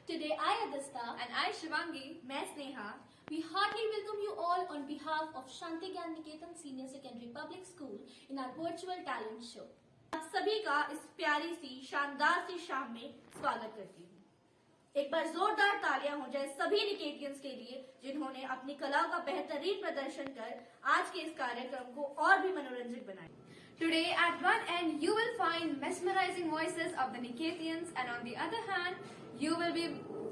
Today I Adista and I Shivangi, मैं Sneha, we heartily welcome you all on behalf of Shanti Gyan Niketan Senior Secondary Public School in our virtual talent show. आप सभी का इस प्यारी सी शानदार सी शाम में स्वागत करती हूँ। एक बार जोरदार तालियां हो जाए सभी निकेतियंस के लिए जिन्होंने अपनी कलाओं का बेहतरीन प्रदर्शन कर आज के इस कार्यक्रम को और भी मनोरंजक बनाया। Today at one end you will find mesmerizing voices of the Niketians and on the other hand you will be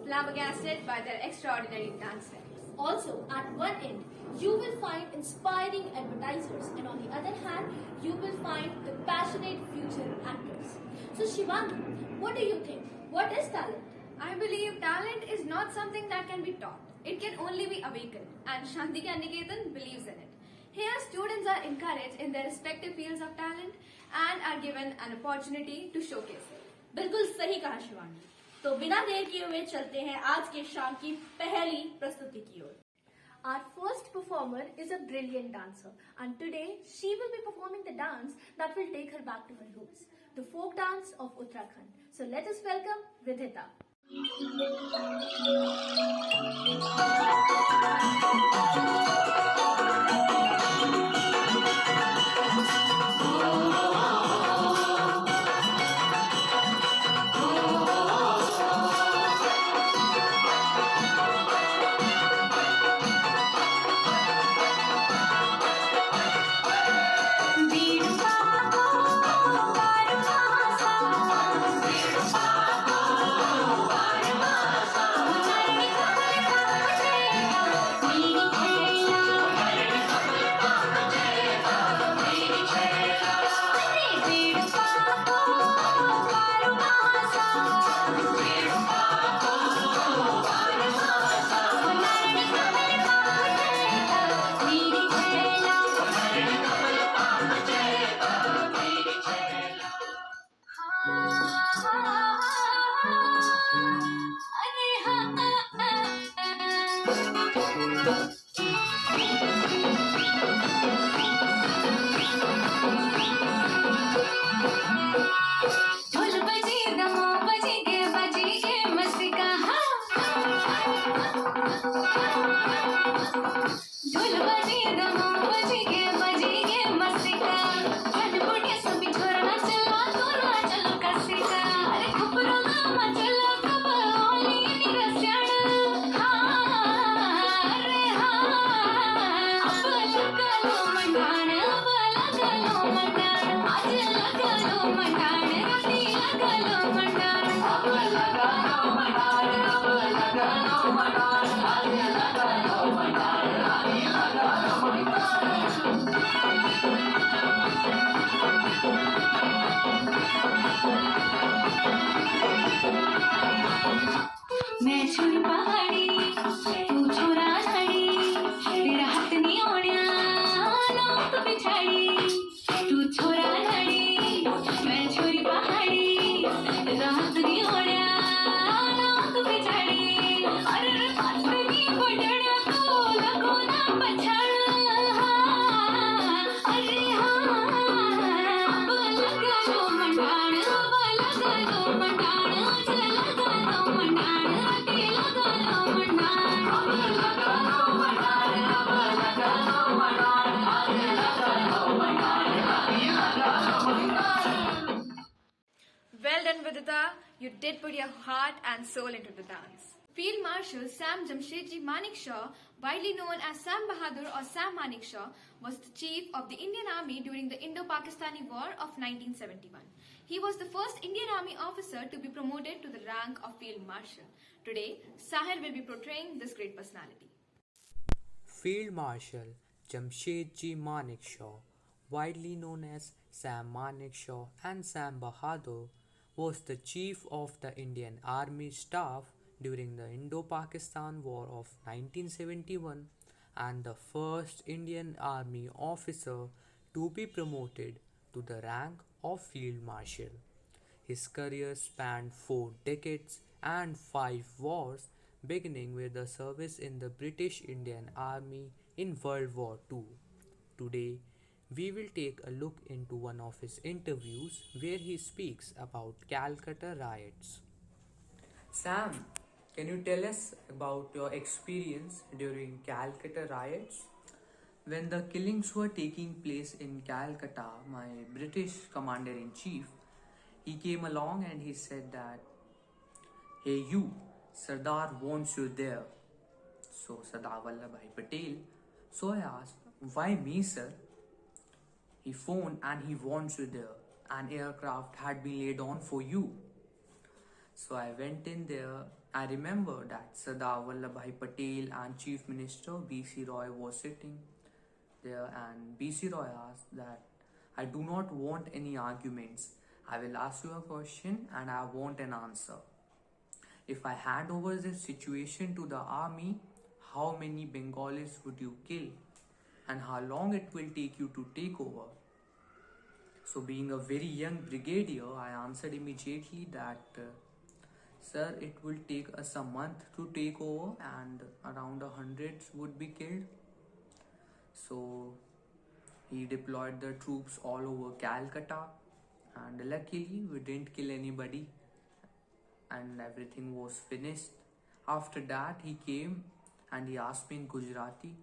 flabbergasted by their extraordinary dance steps. Also at one end you will find inspiring advertisers and on the other hand you will find the passionate future actors. So Shivangi, what do you think? What is talent? I believe talent is not something that can be taught. It can only be awakened and Shanti Gyan Niketan believes in it. Here students are encouraged in their respective fields of talent and are given an opportunity to showcase it. बिल्कुल सही कहा शिवांगी। तो बिना देर किए हुए चलते हैं आज के शाम की पहली प्रस्तुति की ओर। Our first performer is a brilliant dancer and today she will be performing the dance that will take her back to her roots, the folk dance of Uttarakhand. So let us welcome Vidhita. Well done, Vidita. You did put your heart and soul into the dance. Field Marshal Sam Jamshedji Manekshaw, widely known as Sam Bahadur or Sam Manekshaw, was the chief of the Indian Army during the Indo-Pakistani War of 1971. He was the first Indian Army officer to be promoted to the rank of Field Marshal. Today, Sahil will be portraying this great personality. Field Marshal Jamshedji Manekshaw, widely known as Sam Manekshaw and Sam Bahadur, was the chief of the Indian Army Staff during the Indo-Pakistan War of 1971 and the first Indian Army officer to be promoted to the rank of Field Marshal. His career spanned 4 decades and 5 wars, beginning with the service in the British Indian Army in World War II. Today, we will take a look into one of his interviews where he speaks about Calcutta riots. Sam, can you tell us about your experience during Calcutta riots? When the killings were taking place in Calcutta, my British commander in chief, he came along and he said that, "Hey you, Sardar wants you there." So Sardar Vallabhbhai Patel. So I asked, "Why me, sir?" He phoned and he wants you there. An aircraft had been laid on for you. So I went in there. I remember that Sardar Vallabhbhai Patel and Chief Minister B.C. Roy was sitting there, and B.C. Roy asked that, "I do not want any arguments. I will ask you a question and I want an answer. If I hand over this situation to the army, how many Bengalis would you kill? And how long it will take you to take over?" So being a very young brigadier, I answered immediately that, "Sir, it will take us a month to take over and around 100 would be killed." So he deployed the troops all over Calcutta, and luckily we didn't kill anybody and everything was finished. After that he came and he asked me in Gujarati,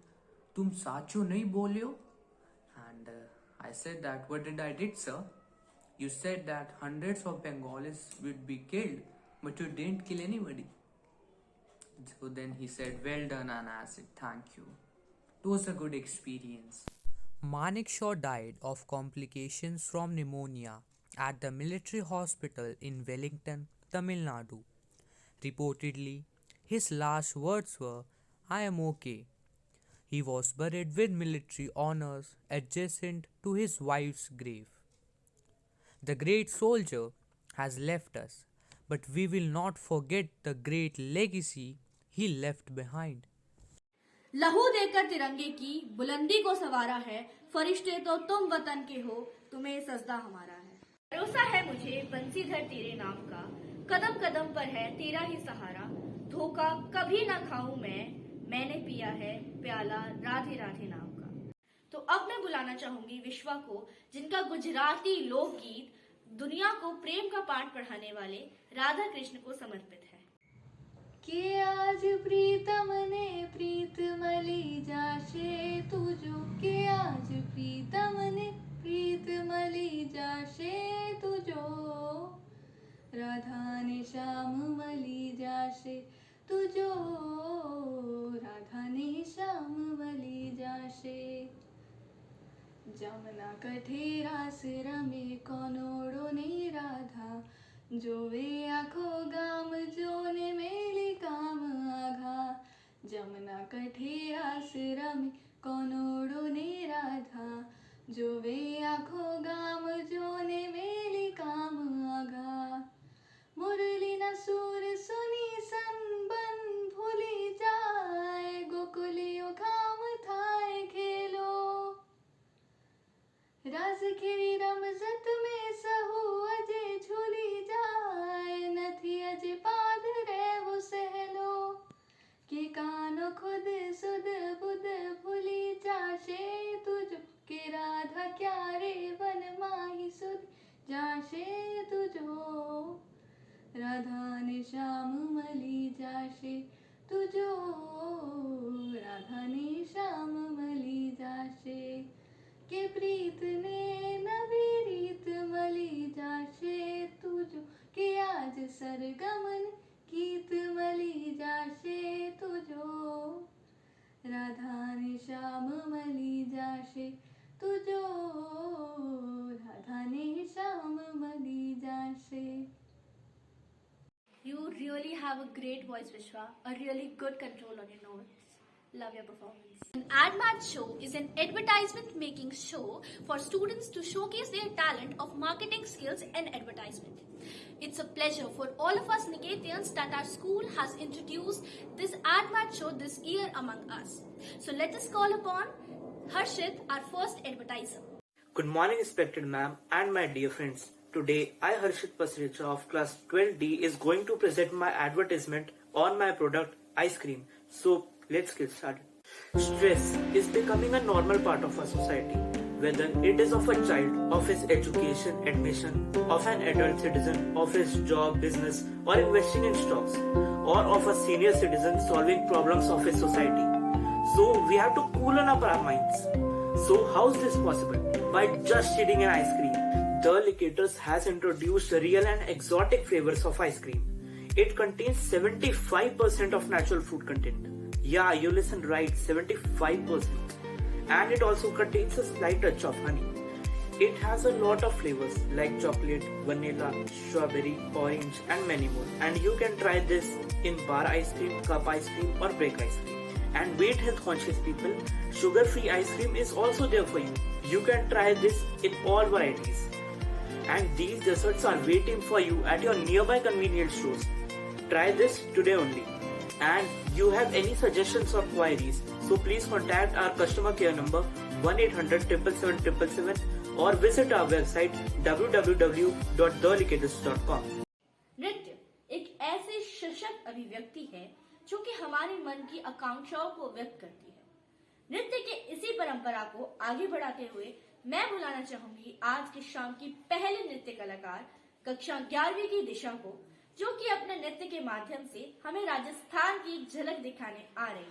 "Tum sacho nahi bolyo?" And I said that, "What did I did, sir? You said that hundreds of Bengalis would be killed, but you didn't kill anybody." So then he said, "Well done," and I said, "Thank you." It was a good experience. Manekshaw died of complications from pneumonia at the military hospital in Wellington, Tamil Nadu. Reportedly, his last words were, "I am okay." He was buried with military honors adjacent to his wife's grave. The great soldier has left us, but we will not forget the great legacy he left behind. लहू देकर तिरंगे की बुलंदी को सवारा है, फरिश्ते तो तुम वतन के हो, तुम्हें सजदा हमारा है। भरोसा है मुझे बंसीधर तेरे नाम का, कदम कदम पर है तेरा ही सहारा, धोखा कभी ना खाऊं मैंने पिया है प्याला राधे राधे नाम का। तो अब मैं बुलाना चाहूंगी विश्वा को, जिनका गुजराती लोकगीत दुनिया को प्रेम का पाठ पढ़ाने वाले राधा कृष्ण को समर्पित है। कि आज प्रीतम ने प्रीत मली जाशे तुझो, कि आज प्रीतम ने प्रीत मली जाशे तुझो, राधा ने श्याम मली जाशे तुझो, राधा ने श्याम मली जाशे। जमुना कठे रास रमे कौनोड़ो ने राधा, जोवे आखो गाम जोने मेली काम आघा। जमुना कठे रास रमे कौनोड़ो ने राधा, जोवे आखो गाम जोने मेली काम आघा। मुरली न सूर सुनी सनबन भूली जाए, गोकुलियो खाम थाए खेलो। रास खिरी रमजत में सहू अजे झूली जाए, नथी अजे पाद रे वो सहलो। के कानो खुद सुध बुध भूली जाशे तुझो, के राधा क्या रे वन माही सुध जाशे तुझो, राधा ने श्याम मली जाशे तुझो, राधा ने श्याम मली जाशे। के प्रीत ने नवी रीत मली जाशे तुझो, के आज सरगमन गीत मली जाशे really have a great voice, Vishwa. A really good control on your notes. Love your performance. An AdMat show is an advertisement making show for students to showcase their talent of marketing skills and advertisement. It's a pleasure for all of us Niketians that our school has introduced this AdMat show this year among us. So let us call upon Harshit, our first advertiser. Good morning, respected ma'am and my dear friends. Today, I, Harshit Pasricha of class 12D, is going to present my advertisement on my product, ice cream. So, let's get started. Stress is becoming a normal part of our society. Whether it is of a child, of his education, admission, of an adult citizen, of his job, business, or investing in stocks, or of a senior citizen solving problems of his society. So, we have to cool up our minds. So, how is this possible? By just eating an ice cream. The Licators has introduced real and exotic flavors of ice cream. It contains 75% of natural fruit content. Yeah, you listen right, 75%. And it also contains a slight touch of honey. It has a lot of flavors like chocolate, vanilla, strawberry, orange and many more. And you can try this in bar ice cream, cup ice cream or break ice cream. And weight health conscious people, sugar-free ice cream is also there for you. You can try this in all varieties. And these desserts are waiting for you at your nearby convenience stores. Try this today only. And you have any suggestions or queries, so please contact our customer care number 1-800-777-777 or visit our website www.thelicators.com. नृत्य एक ऐसी सशक्त अभिव्यक्ति है जो कि हमारे मन की आकांक्षाओं को व्यक्त करती है। नृत्य के इसी परंपरा को आगे बढ़ाते हुए मैं बुलाना चाहूंगी आज की शाम की पहले नृत्य कलाकार कक्षा 11वीं की दिशा को, जो कि अपने नृत्य के माध्यम से हमें राजस्थान की एक झलक दिखाने आ रही है।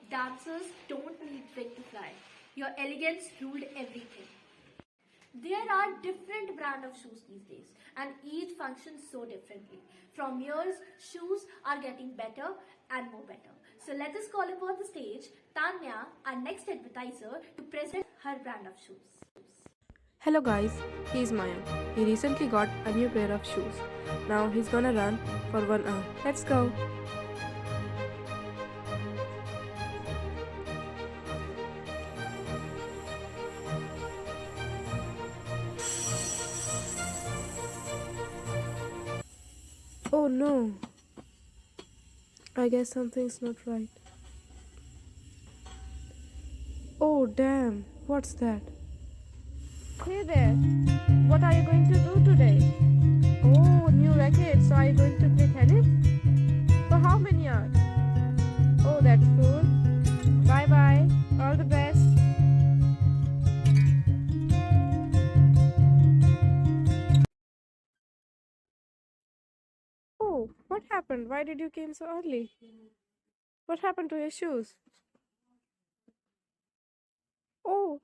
Dancers don't need wing to fly. Your elegance ruled everything. There are different brand of shoes these days, and each functions so differently. From years, shoes are getting better and more better. So let us call upon the stage Tanya, our next advertiser, to present her brand of shoes. Hello guys, he's Mayank. He recently got a new pair of shoes. Now he's gonna run for 1 hour. Let's go. Oh no. I guess something's not right. Oh damn, what's that? Hey there, what are you going to do today? Oh, new racket, so are you going to play tennis? What happened? Why did you came so early? What happened to your shoes? Oh,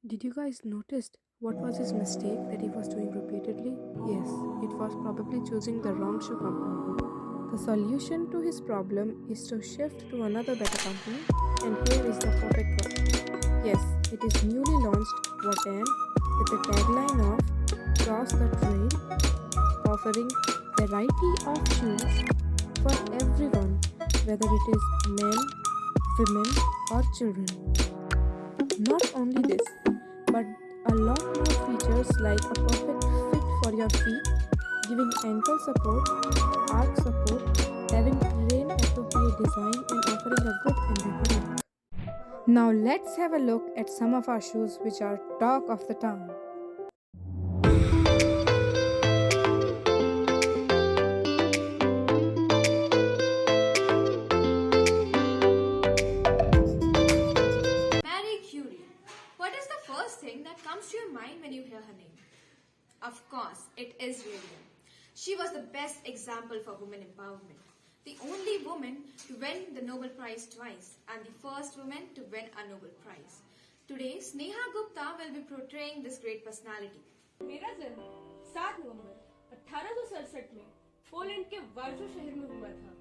did you guys notice what was his mistake that he was doing repeatedly? Yes, it was probably choosing the wrong shoe company. The solution to his problem is to shift to another better company, and here is the perfect one. Yes, it is newly launched Watan with the tagline of Cross the Trail, offering variety of shoes for everyone, whether it is men, women, or children. Not only this, but a lot more features like a perfect fit for your feet, giving ankle support, arch support, having terrain appropriate design, and offering a good and durable look. Now let's have a look at some of our shoes which are talk of the town. Marie Curie. What is the first thing that comes to your mind when you hear her name? Of course, it is Radium. She was the best example for women empowerment. The only woman to win the Nobel Prize twice and the first woman to win a Nobel Prize. Today, Sneha Gupta will be portraying this great personality. मेरा जन्म 7 नवंबर 1867 में Poland के वार्सो शहर में हुआ था।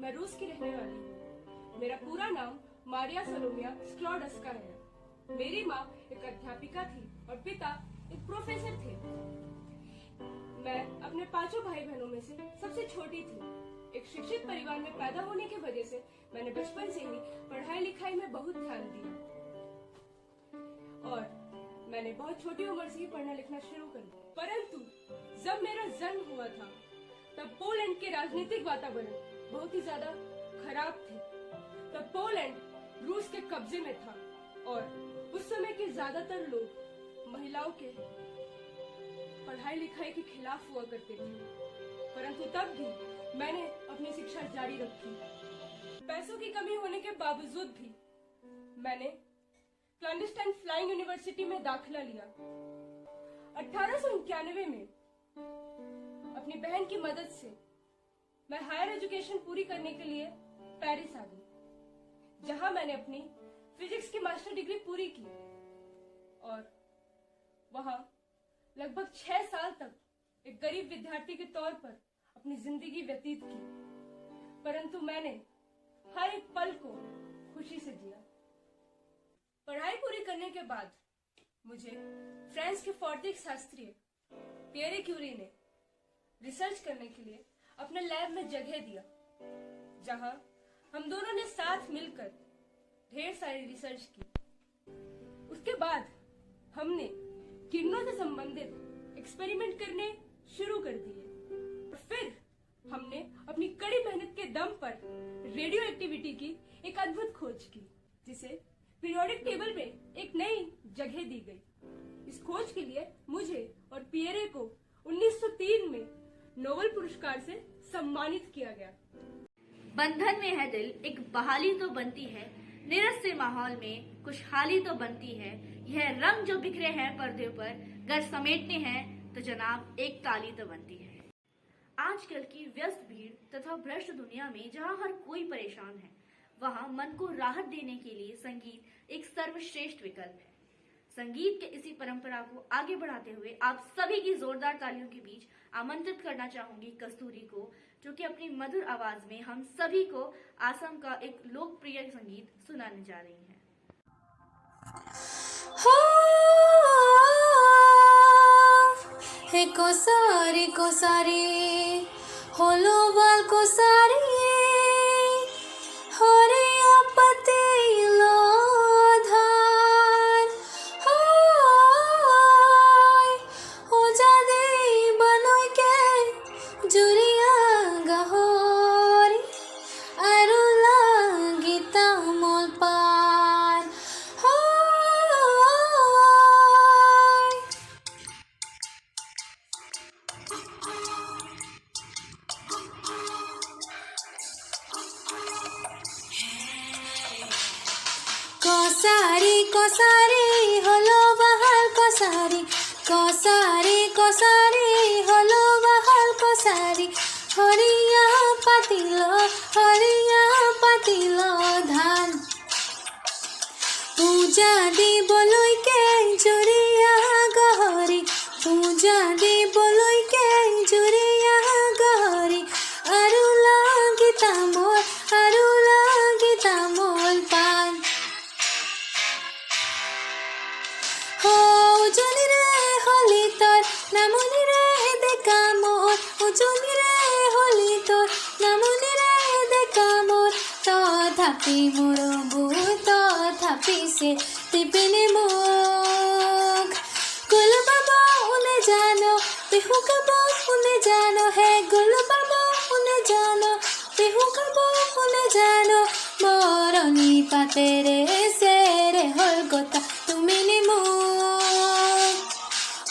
मैं रूस की रहने वाली हूँ। मेरा पूरा नाम मारिया सोलोमिया स्क्लॉडस्का है। मेरी माँ एक अध्यापिका थी और पिता एक प्रोफेसर थे। मैं अपने 5 भाई बहनों में से सबसे छोटी थी। एक शिक्षित परिवार में पैदा होने की वजह से मैंने बचपन से ही पढ़ाई लिखाई में बहुत ध्यान दिया और मैंने बहुत छोटी उम्र से ही पढ़ना लिखना शुरू कर दिया। परंतु जब मेरा जन्म हुआ था तब पोलैंड के राजनीतिक वातावरण बहुत ही ज्यादा खराब थे। तब पोलैंड रूस के कब्जे में था और उस समय के ज्यादातर लोग महिलाओं के पढ़ाई लिखाई के खिलाफ हुआ करते थे। परंतु तब भी मैंने अपनी शिक्षा जारी रखी। पैसों की कमी होने के बावजूद भी मैंने क्लैंडस्टाइन फ्लाइंग यूनिवर्सिटी में दाखिला लिया। 1891 में अपनी बहन की मदद से मैं हायर एजुकेशन पूरी करने के लिए पेरिस आ गई, जहां मैंने अपनी फिजिक्स की मास्टर डिग्री पूरी की और वहां लगभग 6 साल तक एक गरीब विद्यार्थी के तौर पर अपनी जिंदगी व्यतीत की। परंतु मैंने हर एक पल को खुशी से जिया। पढ़ाई पूरी करने के बाद मुझे फ्रांस के भौतिक शास्त्री पियरे क्यूरी ने रिसर्च करने के लिए अपने लैब में जगह दिया, जहां हम दोनों ने साथ मिलकर ढेर सारी रिसर्च की। उसके बाद हमने किरणों से संबंधित एक्सपेरिमेंट करने शुरू कर दिए और फिर हमने अपनी कड़ी मेहनत के दम पर रेडियो एक्टिविटी की एक अद्भुत खोज की, जिसे पीरियोडिक टेबल में एक नई जगह दी गई। इस खोज के लिए मुझे और पियरे को 1903 में नोबेल पुरस्कार से सम्मानित किया गया। बंधन में है दिल, एक बहाली तो बनती है, नीरस से माहौल में खुशहाली तो बनती है। यह रंग जो बिखरे हैं पर्दे पर, घर समेटने हैं तो जनाब एक ताली तो बनती है। आजकल की व्यस्त भीड़ तथा भ्रष्ट दुनिया में जहां हर कोई परेशान है, वहां मन को राहत देने के लिए संगीत एक सर्वश्रेष्ठ विकल्प है। संगीत के इसी परंपरा को आगे बढ़ाते हुए आप सभी की जोरदार तालियों के बीच आमंत्रित करना चाहूंगी कस्तूरी को, जो कि अपनी मधुर आवाज में हम सभी को असम का एक लोकप्रिय संगीत सुनाने जा रही हैं। कोसारी होलो बाल कोसारी होरे आपत्ति लो धार हो जा दे बनोय के जुरिया गहोरी अरुला गीता मोल पार कोसारी होलो बहाल कोसारी कोसारी हलो बहाल कोसारी हरिया পাতিল হরিয়া পাতিল ধান পূজা দিবলৈকে জুৰিয়া গহৰি পূজা দিবলৈকে জুৰিয়া গহৰি আৰু লাগিতা মোৰ পান উজনিৰে হলি তোৰ নামনিৰে ডেকা মোৰ উজনিৰে হলি তোৰ নামনিৰে ডেকা মোৰ তথাপি মোৰ তথাপিছে টিপিনি মোক গুল বাব উনে জানো বিহু গাব উনে জানো হে গুল বাব উনে জানো বিহু গাব উনে জানো মৰণি পাতেৰে চেৰে হল গতা তুমি নি মোক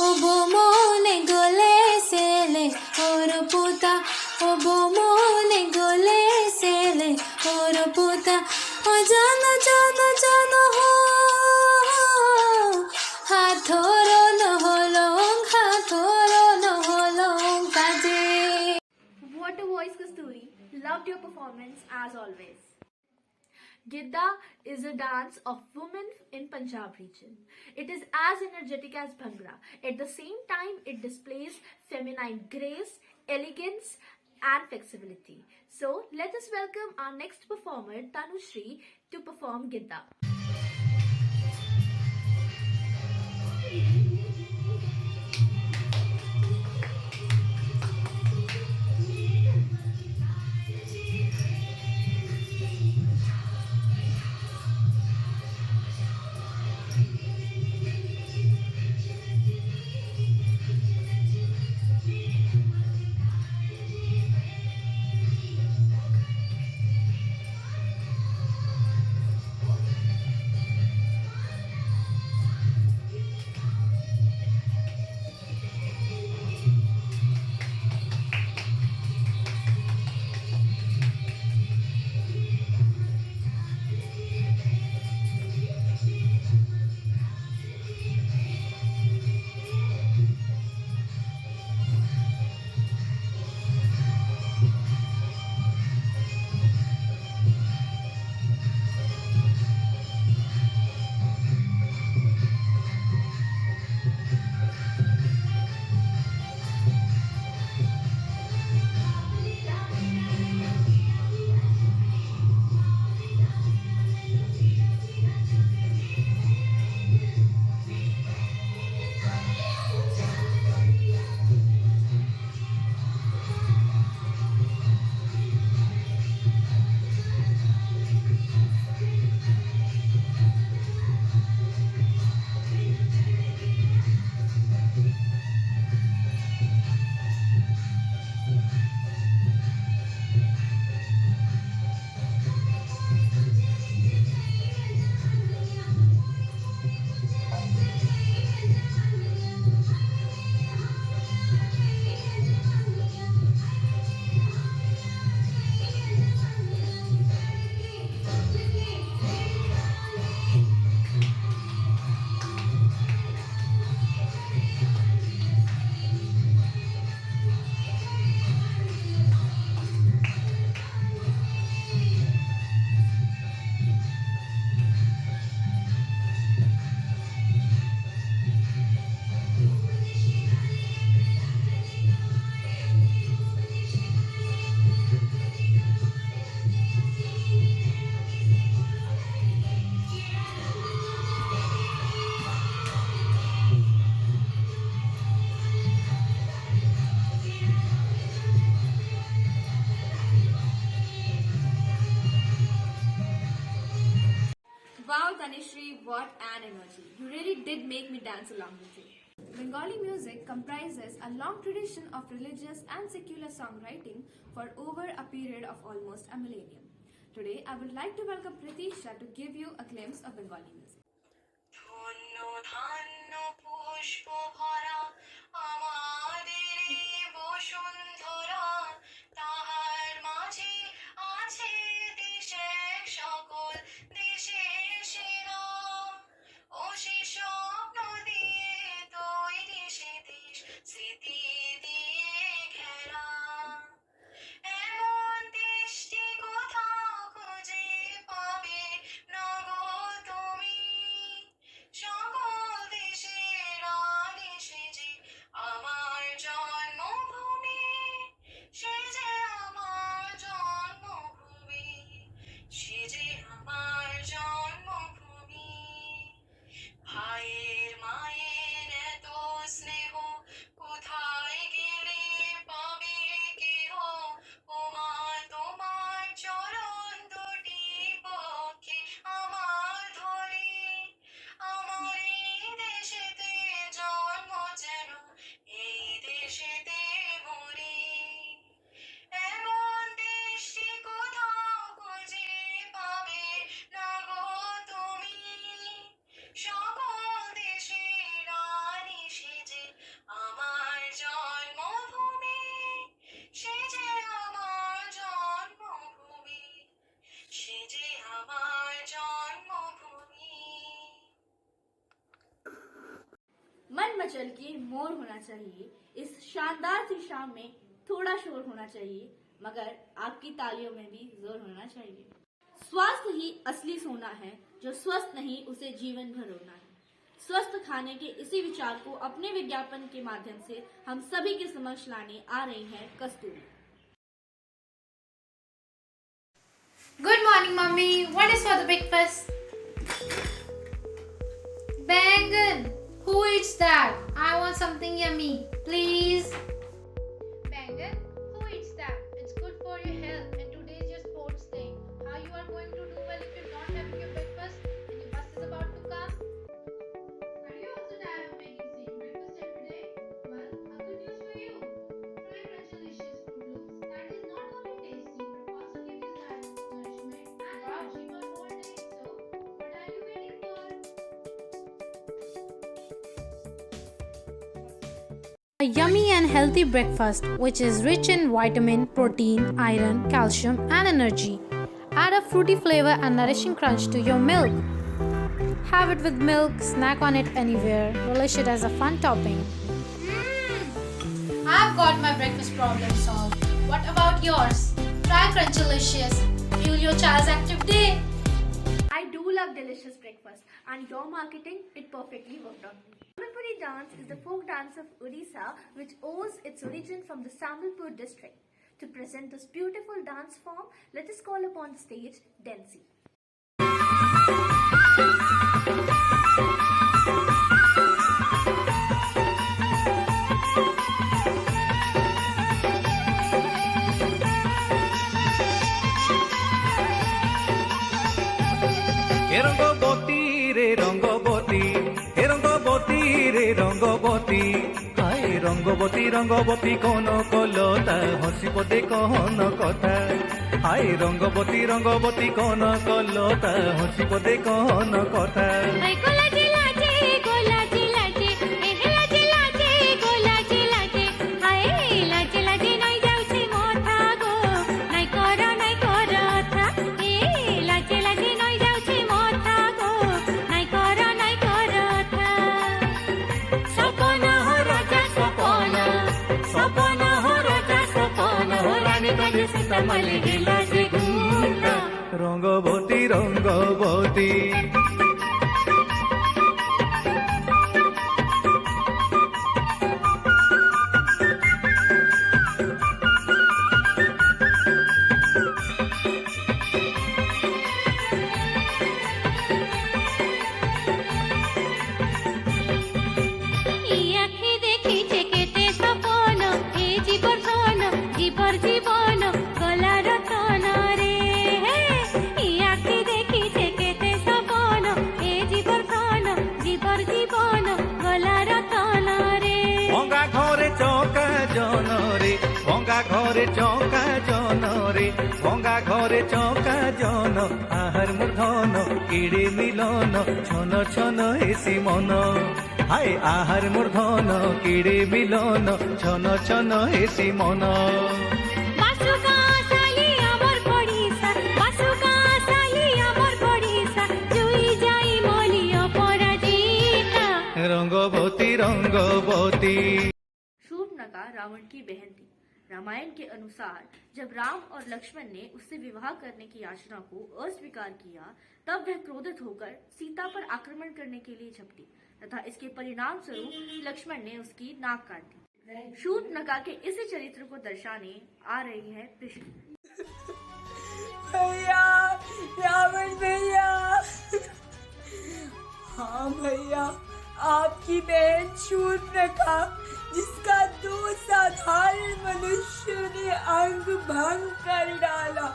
অব মনে গলে চেলে ওর পুতা অব মনে গলে চেলে ওর পুতা জন হাথর নহলং কাজে What a voice, Kasturi. Loved your performance as always. Gidda is a dance of women in Punjab region. It is as energetic as Bhangra. At the same time, it displays feminine grace, elegance, and flexibility. So, let us welcome our next performer, Tanushri, to perform Gidda. Wow, Tanishri, what an energy. You really did make me dance along with you. Bengali music comprises a long tradition of religious and secular songwriting for over a period of almost a millennium. Today, I would like to welcome Pritisha to give you a glimpse of Bengali music. ধন্য ধান্য পুষ্প ভরা আমাদের এই বসুন্ধরা তাহার মাঝে আছে দেশের সকল দেশের সেরা ও সে স্বপ্ন দিয়ে তৈরি সে দেশ স্মৃতি দিয়ে ঘেরা এমন দেশ ভালোবেসেতে মরি এমন দেশটি কোথাও খুঁজে পাবে না গো তুমি সকল দেশের রানী সেজে আমার জন্মভূমি সেজে আমার জন্মভূমি সেজে আমার জন্মভূমি मन मचल के मोर होना चाहिए। इस शानदार सी शाम में थोड़ा शोर होना चाहिए, मगर आपकी तालियों में भी जोर होना चाहिए। स्वास्थ्य ही असली सोना है, जो स्वस्थ नहीं उसे जीवन भर रोना है। स्वस्थ खाने के इसी विचार को अपने विज्ञापन के माध्यम से हम सभी के समक्ष लाने आ रही है कस्तूरी। Good morning, Mummy. What is for the breakfast? Bangan. Who eats that? I want something yummy. Please. Bangan? Who eats that? It's good for your health and today is your sports day. How you are going to do well if you're not having your breakfast and your bus is about to come? Are you also tired of making same breakfast every day? Well, a good news for you. Try Crunchlicious Fruit Loops. That is not only tasty but also gives you that nourishment and energy for whole day. So, what are you waiting for? A yummy and healthy breakfast which is rich in vitamin, protein, iron, calcium and energy. Add a fruity flavor and nourishing crunch to your milk. Have it with milk, snack on it anywhere, relish it as a fun topping. I've got my breakfast problem solved. What about yours? Try Crunchlicious. Fuel your child's active day. I do love delicious breakfast, and your marketing, it perfectly worked on me. Sambalpuri dance is the folk dance of Odisha, which owes its origin from the Sambalpur district. To present this beautiful dance form, let us call upon the stage Densi. Rangabati রে রঙ্গবতী হে রঙ্গবতী রে রঙ্গবতী হায় রঙ্গবতী রঙ্গবতী কোন কলতা হসিব দে কহন কথা হায় রঙ্গবতী রঙ্গবতী কোন কলতা হসিব দে কহন কথা রঙ্গবতী রঙ্গবতী ভঙ্গা ঘরে চৌকা জন রে ভঙ্গা ঘরে চৌকা জন আহার মূর্ধন কিড়ে মিলন ছন ছন হেসি মন হায় আহার মূর্ধন কিড়ে মিলন ছন ছন হেসি মন रंगवती रंगवती। शूर्पणखा रावण की बहन थी। रामायण के अनुसार जब राम और लक्ष्मण ने उससे विवाह करने की याचना को अस्वीकार किया, तब वह क्रोधित होकर सीता पर आक्रमण करने के लिए झपटी तथा इसके परिणाम स्वरूप लक्ष्मण ने उसकी नाक काट दी। शूर्पणखा के इसी चरित्र को दर्शाने आ रही है कृष्ण। भैया, रावण भैया, हाँ भैया, आपकी बहन शूर्पणखा जिसका दो साधारण मनुष्य ने अंग भंग कर डाला,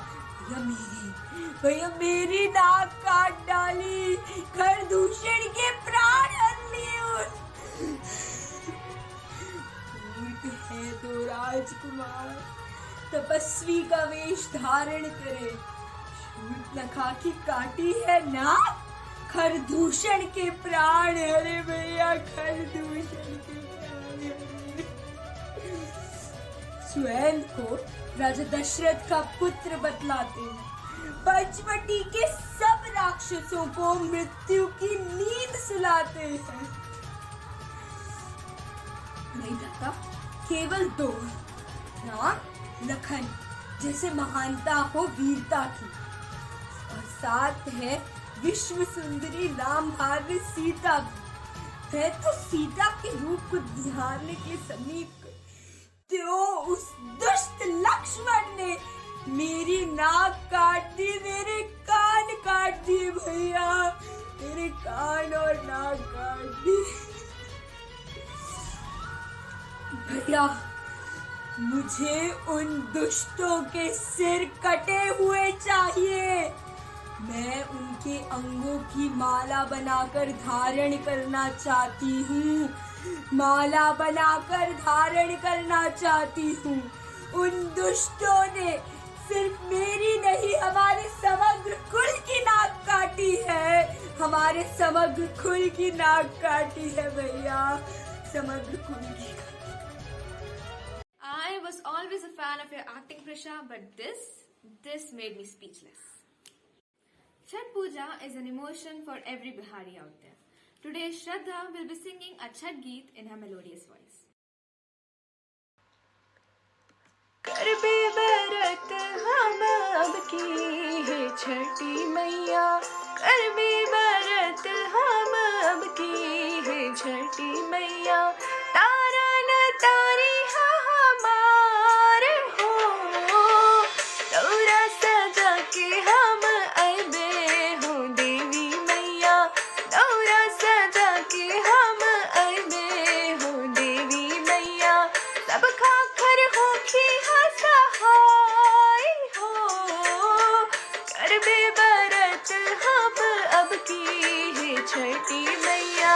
भैया मेरी नाक काट डाली, खरदूषण के प्राण हर लिए। मूर्ख है है तो राजकुमार तपस्वी का वेश धारण करे, शूर्पणखा की काटी है नाक, खरदूषण के प्राण हरे भैया, खरदूषण के प्राण हरे। स्वयं को राजा दशरथ का पुत्र बतलाते हैं, पंचवटी के सब राक्षसों को मृत्यु की नींद सुलाते हैं। नहीं दाता, केवल दो, राम लखन जैसे महानता हो वीरता की, और साथ है विश्व सुंदरी राम भार्य सीता भी। है तो सीता के रूप को निहारने के समीप तो उस दुष्ट लक्ष्मण ने मेरी नाक काट दी, मेरे कान काट दिए भैया, मेरे कान और नाक काट दी। भैया मुझे उन दुष्टों के सिर कटे हुए चाहिए, मैं उनके अंगों की माला बनाकर धारण करना चाहती हूँ, माला बनाकर धारण करना चाहती हूँ। उन दुष्टों ने सिर्फ मेरी नहीं हमारे समग्र कुल की नाक काटी है, हमारे समग्र कुल की नाक काटी है भैया, समग्र कुल की। I was always a fan of your acting, Prisha, but this made me speechless. Chhat Puja is an emotion for every Bihari out there. Today, Shraddha will be singing a Chhat Geet in her melodious voice. करबे बरत हम अब की है छठी मैया, करबे बरत हम अब की है छठी मैया, तारा न तारी हमार हो, दौरा सजा के हम अबे हो देवी मैया, दौरा सजा के हम अबे हो देवी मैया, सब खाखर होखी सहाय हो, करबे बरत हम अब की है छठी मैया।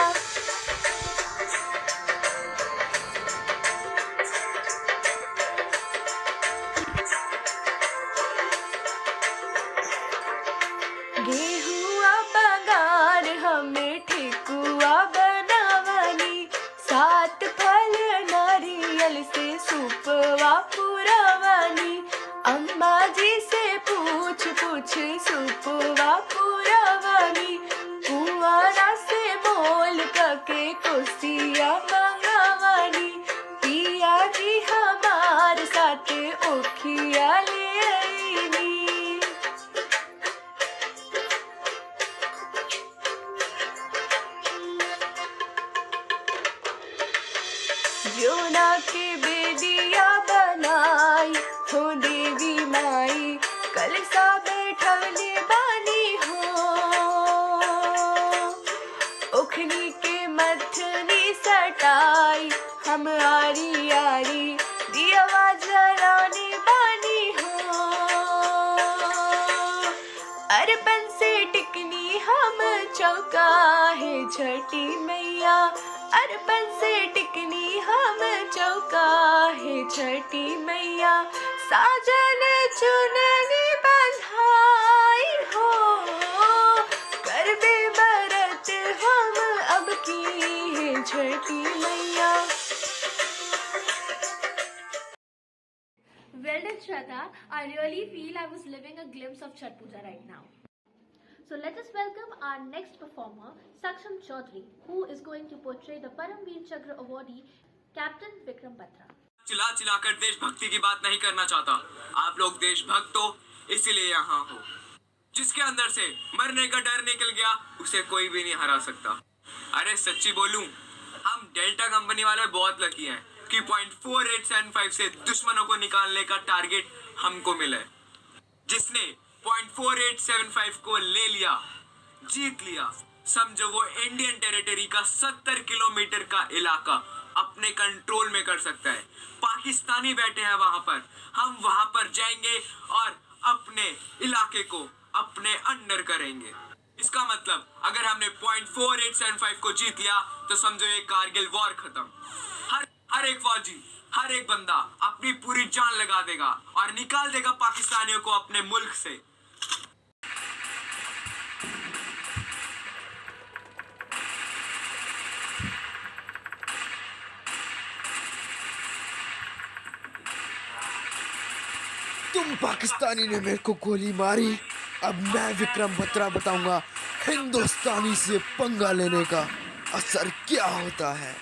गेहुआ बगार हमें ठेकुआ बनावनी, सात फल नारियल से सुपवा पुरवानी, अम्मा जी से पूछ पूछ सुपवा पुरवानी, कुआरा से मोल के कोसिया मंगवानी, पिया जी हमार साथ ओखिया ले आईनी। जोना के बेदिया बनाई हो देवी माई, कलसा बैठवले बानी हो, ओखनी के मथनी सटाई हम आरी आरी दियावा जलाने बानी हो, अरपन से टिकनी हम चौका है छठी मैया, अरपन से टिकनी हम चौका है छठी मैया, साजन चुनरी बंधाई हो, करबे बरत हम अब की है छठी मैया। Well done, Shraddha. I really feel I was living a glimpse of Chhat Puja right now. So let us welcome our next performer, Saksham Chaudhary, who is going to portray the Paramveer Chakra awardee, Captain Vikram Batra. चिल्ला चिल्लाकर देशभक्ति की बात नहीं करना चाहता, आप लोग देशभक्त हो इसीलिए यहाँ हो। जिसके अंदर से मरने का डर निकल गया उसे कोई भी नहीं हरा सकता। अरे सच्ची बोलूं, हम डेल्टा कंपनी वाले बहुत लकी हैं कि 0.4875 से दुश्मनों को निकालने का टारगेट हमको मिला है। जिसने 0.4875 को ले लिया, जीत लिया, समझो वो इंडियन टेरिटरी का 70 किलोमीटर का इलाका अपने कंट्रोल में कर सकता है। पाकिस्तानी बैठे हैं वहां पर, हम वहां पर जाएंगे और अपने इलाके को अपने अंडर करेंगे। इसका मतलब अगर हमने 0.4875 को जीत लिया तो समझो ये कारगिल वॉर खत्म। हर एक फौजी हर एक बंदा अपनी पूरी जान लगा देगा और निकाल देगा पाकिस्तानियों को अपने मुल्क से। तुम पाकिस्तानी ने मेरे को गोली मारी, अब मैं विक्रम बत्रा बताऊंगा हिंदुस्तानी से पंगा लेने का असर क्या होता है।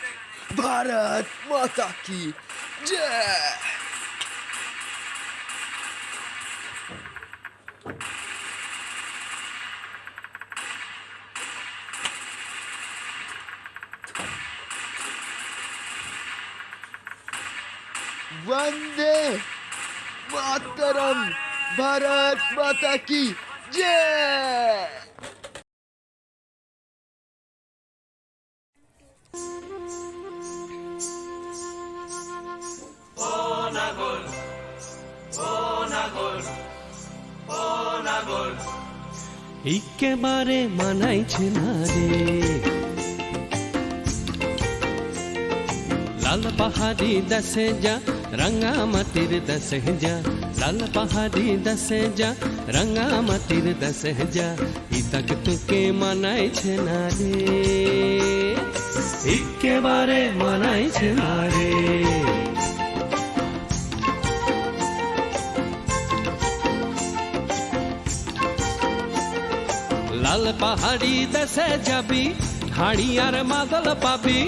भारत माता की जय। वंदे मातरम, भारत माता की जय। একেবারে মানাইছে না রে লাল পাহাড়ি দশে যা রঙ্গামাটির দশে যা লাল পাহাড়ি দশে যা রঙ্গামাটির দশে যা ইতক তোকে মানাইছে না রে একেবারে মানাইছে না রে লাল পাহাড়ি দেশে যাবি হাড়ি আর মাদল পাবি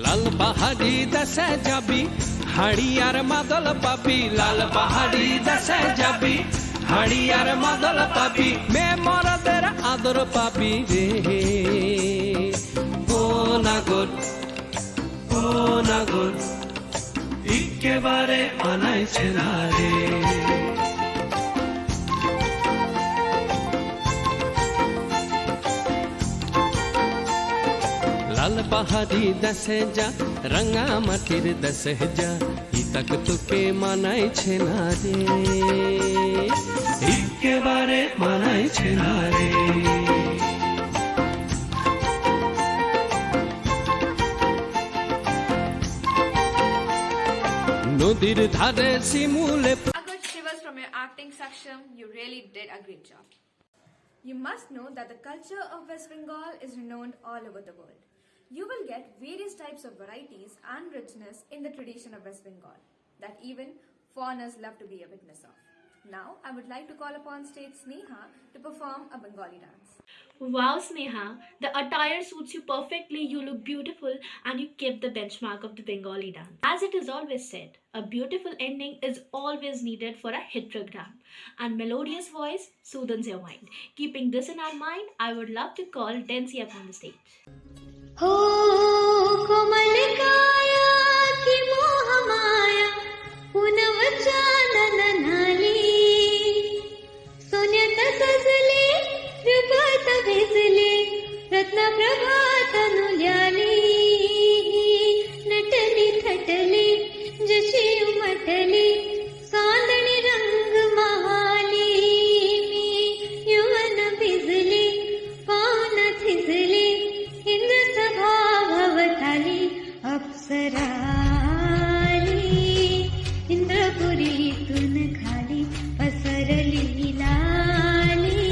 লাল পাহাড়ি দেশে যাবি হাড়ি আর মাদল পাবি লাল পাহাড়ি দেশে যাবি হাড়ি আর মাদল পাবি মে মরদের আদর পাবি রে ও নাগর একেবারে মানাইছে না রে লাল পাহাড়ি দশে যা রঙ্গামাটির দশে যা ইতক তোকে মানাইছে না রে একেবারে মানাইছে না রে নদীর ধারে শিমুলে Good Shivas from your acting section, you really did a great job. You must know that the culture of West Bengal is renowned all over the world. You will get various types of varieties and richness in the tradition of West Bengal that even foreigners love to be a witness of. Now, I would like to call upon stage Sneha to perform a Bengali dance. Wow, Sneha, the attire suits you perfectly, you look beautiful and you kept the benchmark of the Bengali dance. As it is always said, a beautiful ending is always needed for a hit program and melodious voice soothes your mind. Keeping this in our mind, I would love to call Densi up on the stage. हो कोमल काया की मोह माया पुनव चानन नाली सोन्यात सजले रूपात भिजले रत्न प्रभात नुल्याली नटली थटली जशी उमटली चांदणी रंग महाली मी यवन भिजली पान थिजली इंद्र सभा भवताली अप्सराली इंद्रपुरीतून खाली पसरली लाली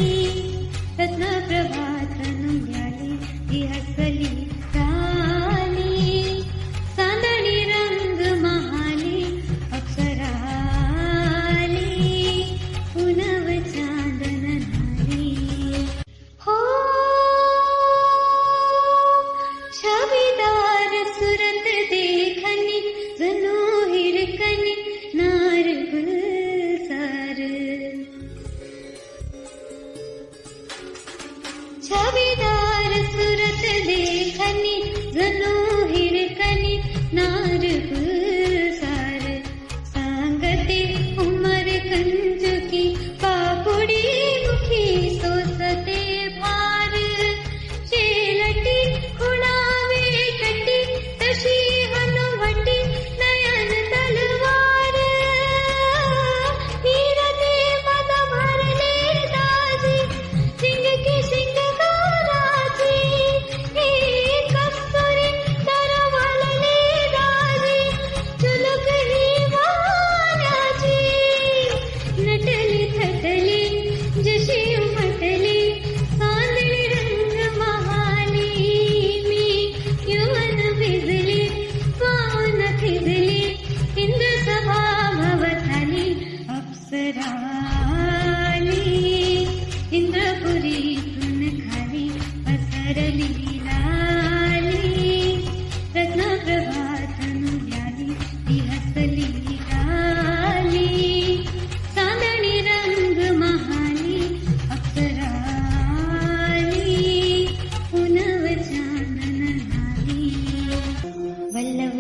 रत्न प्रभात नुल्याली ती हसली ताली चांदणी रंग महाली अप्सराली पुनव चांदन नाली हो छविदार सुरत देखनी जनो हिरकनी नार गुलजार छविदार सुरत देखनी जनो हिरकनी नार गुलजार सांगते उमर कंज की पापुड़ी मुखी सोसते भार शेलटी खुणावे कटी तशी हनुवटी नयन तलवार वीरते मद भरले दाजी सिंग की सिंग गाराजी हे कस्तुरी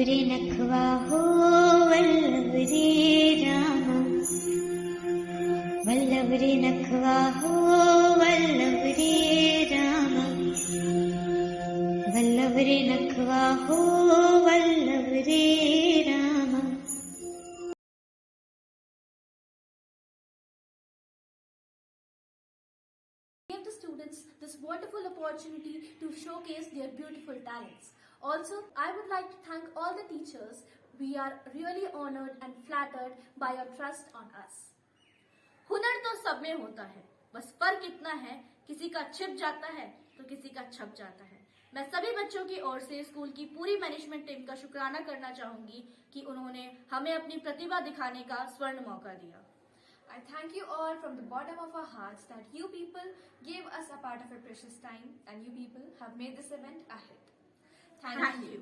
रे नखवा हो वल्लभ रे रामा, वल्लभ रे नखवा हो वल्लभ रे रामा, वल्लभ रे नखवा हो वल्लभ रे Rama. Give the students this wonderful opportunity to showcase their beautiful talents. Also, I would like to thank all the teachers. We are really honored and flattered by your trust on us. हुनर तो सब में होता है, बस फर्क इतना है किसी का छिप जाता है तो किसी का छप जाता है। मैं सभी बच्चों की ओर से स्कूल की पूरी मैनेजमेंट टीम का शुक्राना करना चाहूंगी कि उन्होंने हमें अपनी प्रतिभा दिखाने का स्वर्ण मौका दिया। I thank you all from the bottom of our hearts that you people gave us a part of your precious time and you people have made this event a hit. Thank you.